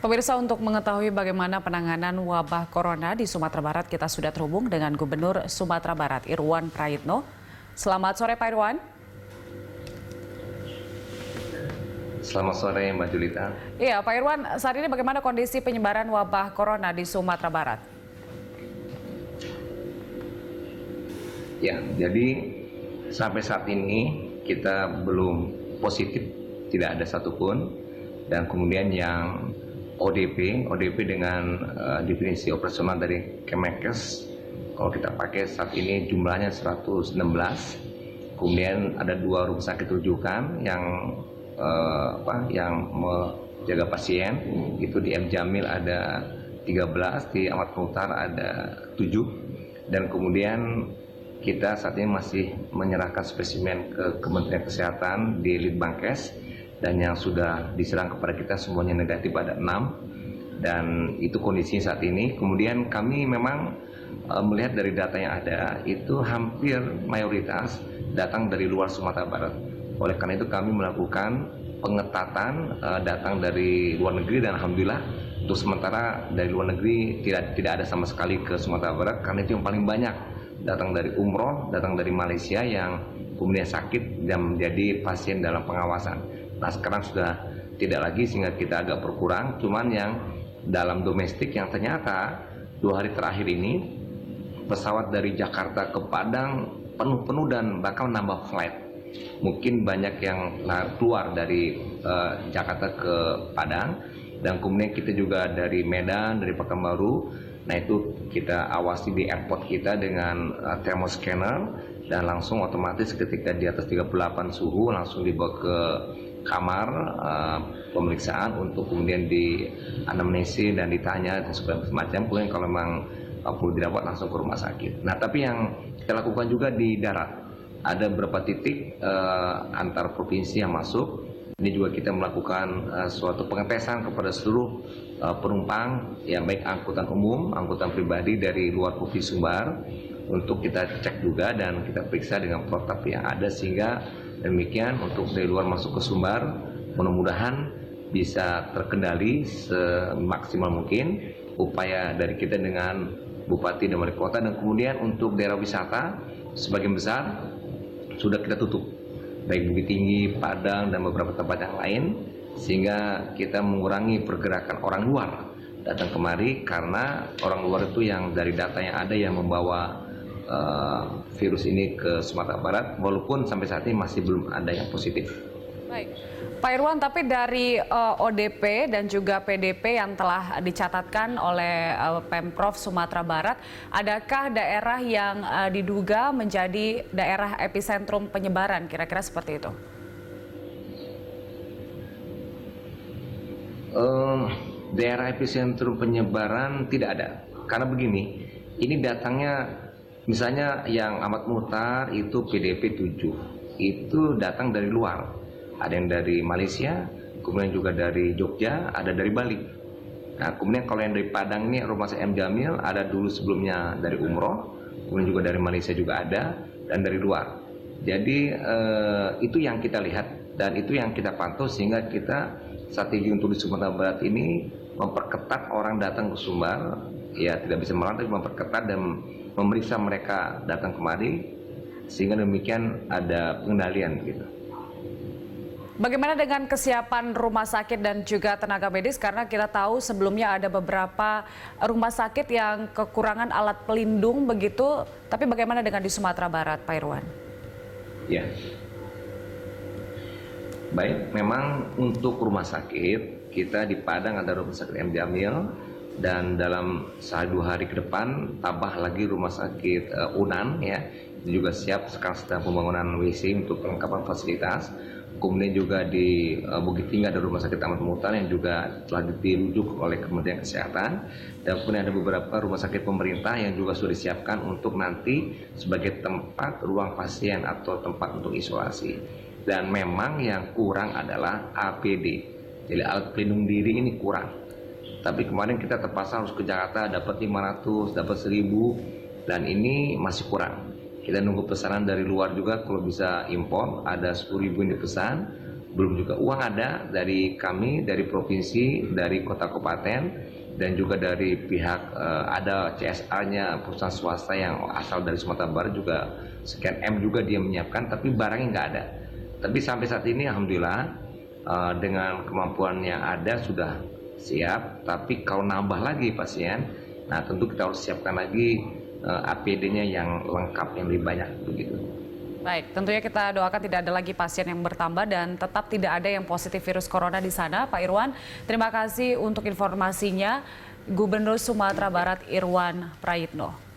Pemirsa, untuk mengetahui bagaimana penanganan wabah corona di Sumatera Barat, kita sudah terhubung dengan Gubernur Sumatera Barat, Irwan Prayitno. Selamat sore, Pak Irwan. Selamat sore, Mbak Julita. Iya, Pak Irwan, saat ini bagaimana kondisi penyebaran wabah corona di Sumatera Barat? Ya, jadi sampai saat ini kita belum positif, tidak ada satupun. Dan kemudian yang ODP dengan definisi operasional dari Kemenkes, kalau kita pakai saat ini jumlahnya 116. Kemudian ada 2 rumah sakit rujukan yang menjaga pasien, itu di M Jamil ada 13, di Ahmad Muhtar ada 7, dan kemudian kita saat ini masih menyerahkan spesimen ke Kementerian Kesehatan di Litbangkes, dan yang sudah diserang kepada kita semuanya negatif ada 6, dan itu kondisinya saat ini. Kemudian kami memang melihat dari data yang ada, itu hampir mayoritas datang dari luar Sumatera Barat. Oleh karena itu kami melakukan pengetatan datang dari luar negeri, dan alhamdulillah untuk sementara dari luar negeri tidak ada sama sekali ke Sumatera Barat, karena itu yang paling banyak datang dari umroh, datang dari Malaysia yang kemudian sakit dan menjadi pasien dalam pengawasan. Nah, sekarang sudah tidak lagi sehingga kita agak berkurang, cuman yang dalam domestik yang ternyata 2 hari terakhir ini pesawat dari Jakarta ke Padang penuh dan bahkan menambah flight. Mungkin banyak yang keluar dari Jakarta ke Padang, dan kemudian kita juga dari Medan, dari Pekanbaru. Nah, itu kita awasi di airport kita dengan thermoscanner, dan langsung otomatis ketika di atas 38 suhu langsung dibawa ke kamar pemeriksaan untuk kemudian di anamnesis dan ditanya dan segala macam. Kemudian kalau memang perlu dirawat langsung ke rumah sakit. Nah, tapi yang kita lakukan juga di darat, ada beberapa titik antar provinsi yang masuk. Ini juga kita melakukan suatu pengetesan kepada seluruh penumpang, ya baik angkutan umum, angkutan pribadi dari luar Provinsi Sumbar, untuk kita cek juga dan kita periksa dengan protap yang ada, sehingga demikian untuk dari luar masuk ke Sumbar mudah-mudahan bisa terkendali semaksimal mungkin. Upaya dari kita dengan Bupati dan Wali Kota, dan kemudian untuk daerah wisata sebagian besar sudah kita tutup, baik Bukit Tinggi, Padang, dan beberapa tempat yang lain, sehingga kita mengurangi pergerakan orang luar datang kemari, karena orang luar itu yang dari data yang ada yang membawa virus ini ke Sumatera Barat, walaupun sampai saat ini masih belum ada yang positif. Baik, Pak Irwan, tapi dari ODP dan juga PDP yang telah dicatatkan oleh Pemprov Sumatera Barat, adakah daerah yang diduga menjadi daerah epicentrum penyebaran, kira-kira seperti itu? Daerah epicentrum penyebaran tidak ada, karena begini, ini datangnya misalnya yang Ahmad Muhtar itu PDP 7, itu datang dari luar. Ada yang dari Malaysia, kemudian juga dari Jogja, ada dari Bali. Nah, kemudian kalau yang dari Padang ini rumah sakit M Jamil ada dulu sebelumnya dari umroh, kemudian juga dari Malaysia juga ada, dan dari luar. Jadi itu yang kita lihat dan itu yang kita pantau, sehingga kita strategi untuk di Sumatera Barat ini memperketat orang datang ke Sumbar, ya tidak bisa melarang, tapi memperketat dan memeriksa mereka datang kemari, sehingga demikian ada pengendalian gitu. Bagaimana dengan kesiapan rumah sakit dan juga tenaga medis? Karena kita tahu sebelumnya ada beberapa rumah sakit yang kekurangan alat pelindung begitu. Tapi bagaimana dengan di Sumatera Barat, Pak Irwan? Ya, baik. Memang untuk rumah sakit, kita di Padang ada rumah sakit M Jamil, dan dalam 1-2 hari ke depan tambah lagi rumah sakit Unan, ya, itu juga siap, sekarang sedang pembangunan WC untuk kelengkapan fasilitas. Kemudian juga di Bukit Tinggi ada rumah sakit Ahmad Muhtar yang juga telah dirujuk oleh Kementerian Kesehatan, dan kemudian ada beberapa rumah sakit pemerintah yang juga sudah disiapkan untuk nanti sebagai tempat ruang pasien atau tempat untuk isolasi. Dan memang yang kurang adalah APD, jadi alat pelindung diri ini kurang. Tapi kemarin kita terpaksa harus ke Jakarta, dapat 500, dapat 1000, dan ini masih kurang. Kita nunggu pesanan dari luar juga, kalau bisa impor, ada 10.000 yang dipesan. belum juga. Uang ada dari kami, dari provinsi, dari kota kabupaten, dan juga dari pihak ada CSR-nya perusahaan swasta yang asal dari Sumatera Barat juga sekian M juga dia menyiapkan, tapi barangnya nggak ada. Tapi sampai saat ini alhamdulillah dengan kemampuan yang ada sudah siap. Tapi kalau nambah lagi pasien, nah tentu kita harus siapkan lagi APD-nya yang lengkap, yang lebih banyak begitu. Baik, tentunya kita doakan tidak ada lagi pasien yang bertambah dan tetap tidak ada yang positif virus corona di sana. Pak Irwan, terima kasih untuk informasinya. Gubernur Sumatera Barat Irwan Prayitno.